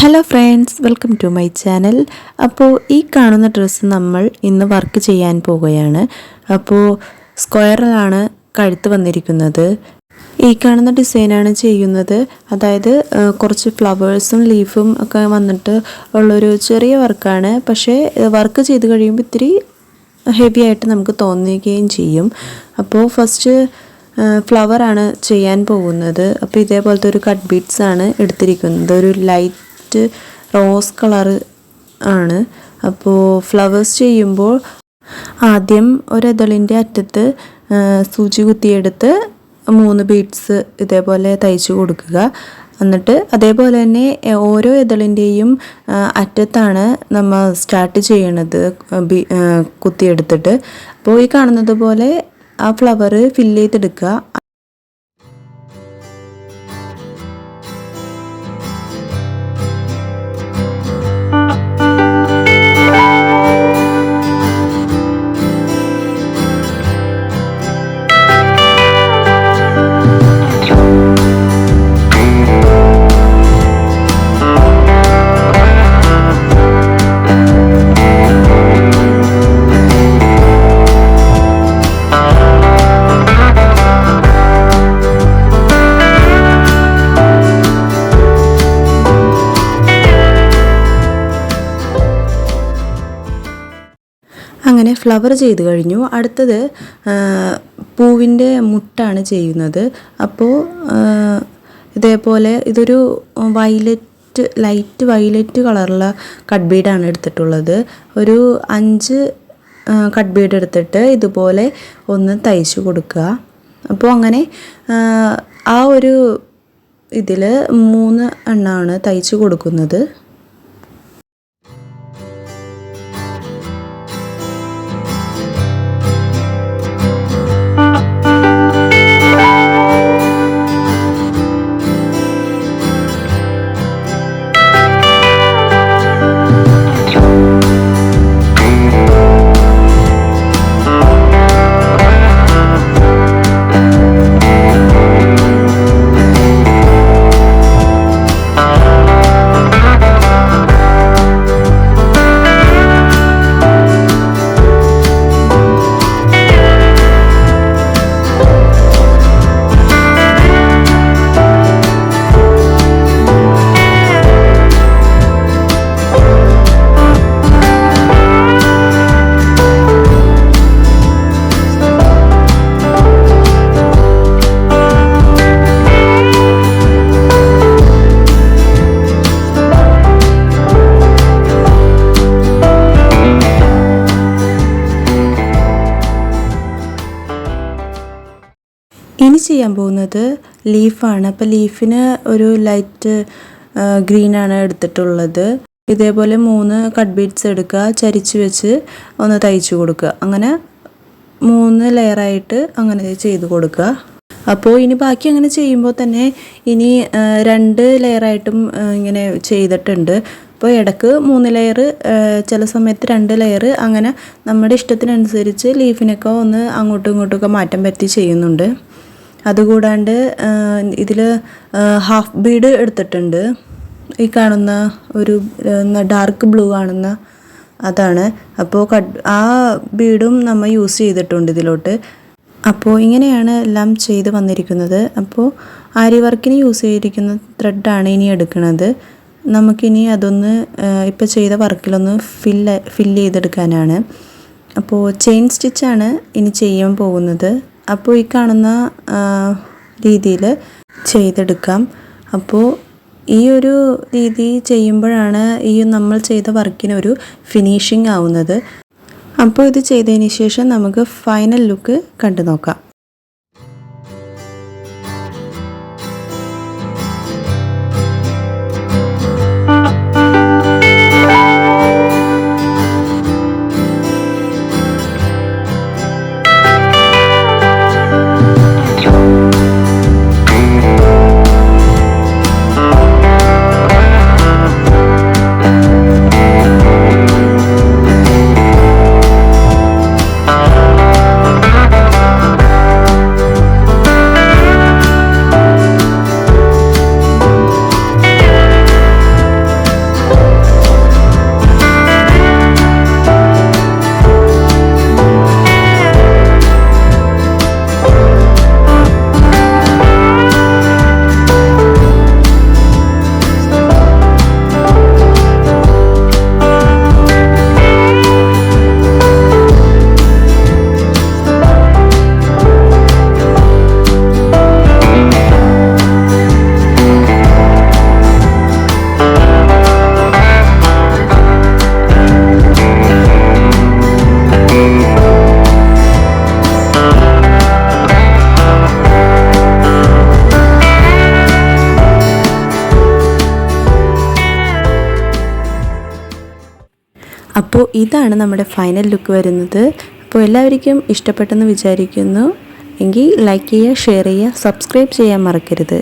Hello friends, welcome to my channel. അപ്പോൾ ഈ കാണുന്ന ഡ്രസ്സ് നമ്മൾ ഇന്ന് വർക്ക് ചെയ്യാൻ പോവുകയാണ്. അപ്പോൾ സ്ക്വയറിലാണ് കഴുത്ത് വന്നിരിക്കുന്നത്. ഈ കാണുന്ന ഡിസൈനാണ് ചെയ്യുന്നത്. അതായത് കുറച്ച് ഫ്ലവേഴ്സും ലീഫും ഒക്കെ വന്നിട്ട് ഉള്ളൊരു ചെറിയ വർക്കാണ്. പക്ഷേ വർക്ക് ചെയ്ത് കഴിയുമ്പോൾ ഇത്തിരി ഹെവി ആയിട്ട് നമുക്ക് തോന്നുകയും ചെയ്യും. അപ്പോൾ ഫസ്റ്റ് ഫ്ലവറാണ് ചെയ്യാൻ പോകുന്നത്. അപ്പോൾ ഇതേപോലത്തെ ഒരു കട്ട് ബീഡ്സ് ആണ് എടുത്തിരിക്കുന്നത്. ഒരു ലൈറ്റ് റോസ് കളർ ആണ്. അപ്പോൾ ഫ്ലവേഴ്സ് ചെയ്യുമ്പോൾ ആദ്യം ഒരെതളിൻ്റെ അറ്റത്ത് സൂചി കുത്തിയെടുത്ത് 3 ബീഡ്സ് ഇതേപോലെ തയ്ച്ചു കൊടുക്കുക. എന്നിട്ട് അതേപോലെ തന്നെ ഓരോ എതളിൻ്റെയും അറ്റത്താണ് നമ്മൾ സ്റ്റാർട്ട് ചെയ്യണത് കുത്തിയെടുത്തിട്ട്. അപ്പോൾ ഈ കാണുന്നത് പോലെ ആ ഫ്ലവർ ഫില്ല് ചെയ്തെടുക്കുക. അങ്ങനെ ഫ്ലവർ ചെയ്ത് കഴിഞ്ഞു. അടുത്തത് പൂവിൻ്റെ മുട്ടാണ് ചെയ്യുന്നത്. അപ്പോൾ ഇതേപോലെ ഇതൊരു ലൈറ്റ് വയലറ്റ് കളറുള്ള കട്ട് ബീഡാണ് എടുത്തിട്ടുള്ളത്. ഒരു 5 കട്ട് ബീഡ് എടുത്തിട്ട് ഇതുപോലെ ഒന്ന് തയ്ച്ചു കൊടുക്കുക. അപ്പോൾ അങ്ങനെ ആ ഒരു ഇതിൽ 3 എണ്ണമാണ് തയ്ച്ചു കൊടുക്കുന്നത്. ഇനി ചെയ്യാൻ പോകുന്നത് ലീഫാണ്. അപ്പോൾ ലീഫിന് ഒരു ലൈറ്റ് ഗ്രീനാണ് എടുത്തിട്ടുള്ളത്. ഇതേപോലെ 3 കട്ട് ബീഡ്സ് എടുക്കുക, ചരിച്ച് വെച്ച് ഒന്ന് തയ്ച്ചു കൊടുക്കുക. അങ്ങനെ 3 ലെയറായിട്ട് അങ്ങനെ ചെയ്ത് കൊടുക്കുക. അപ്പോൾ ഇനി ബാക്കി അങ്ങനെ ചെയ്യുമ്പോൾ തന്നെ ഇനി 2 ലെയറായിട്ടും ഇങ്ങനെ ചെയ്തിട്ടുണ്ട്. അപ്പോൾ ഇടയ്ക്ക് 3 ലെയർ, ചില സമയത്ത് 2 ലെയർ, അങ്ങനെ നമ്മുടെ ഇഷ്ടത്തിനനുസരിച്ച് ലീഫിനൊക്കെ ഒന്ന് അങ്ങോട്ടും ഇങ്ങോട്ടുമൊക്കെ മാറ്റം വരുത്തി ചെയ്യുന്നുണ്ട്. അതുകൂടാണ്ട് ഇതിൽ ഹാഫ് ബീഡ് എടുത്തിട്ടുണ്ട്. ഈ കാണുന്ന ഒരു ഡാർക്ക് ബ്ലൂ കാണുന്ന അതാണ്. അപ്പോൾ ആ ബീഡും നമ്മൾ യൂസ് ചെയ്തിട്ടുണ്ട് ഇതിലോട്ട്. അപ്പോൾ ഇങ്ങനെയാണ് എല്ലാം ചെയ്ത് വന്നിരിക്കുന്നത്. അപ്പോൾ ആരി വർക്കിന് യൂസ് ചെയ്തിരിക്കുന്ന ത്രെഡാണ് ഇനി എടുക്കുന്നത്. നമുക്കിനി അതൊന്ന് ഇപ്പോൾ ചെയ്ത വർക്കിലൊന്ന് ഫില്ല് ചെയ്തെടുക്കാനാണ്. അപ്പോൾ ചെയിൻ സ്റ്റിച്ചാണ് ഇനി ചെയ്യാൻ പോകുന്നത്. അപ്പോൾ ഈ കാണുന്ന രീതിയിൽ ചെയ്തെടുക്കാം. അപ്പോൾ ഈ ഒരു രീതി ചെയ്യുമ്പോഴാണ് ഈ നമ്മൾ ചെയ്ത വർക്കിനൊരു ഫിനിഷിംഗ് ആവുന്നത്. അപ്പോൾ ഇത് ചെയ്തതിന് ശേഷം നമുക്ക് ഫൈനൽ ലുക്ക് കണ്ടു നോക്കാം. അപ്പോൾ ഇതാണ് നമ്മുടെ ഫൈനൽ ലുക്ക് വരുന്നത്. അപ്പോൾ എല്ലാവർക്കും ഇഷ്ടപ്പെട്ടെന്ന് വിചാരിക്കുന്നു. എങ്കിൽ ലൈക്ക് ചെയ്യുക, ഷെയർ ചെയ്യുക, സബ്സ്ക്രൈബ് ചെയ്യാൻ മറക്കരുത്.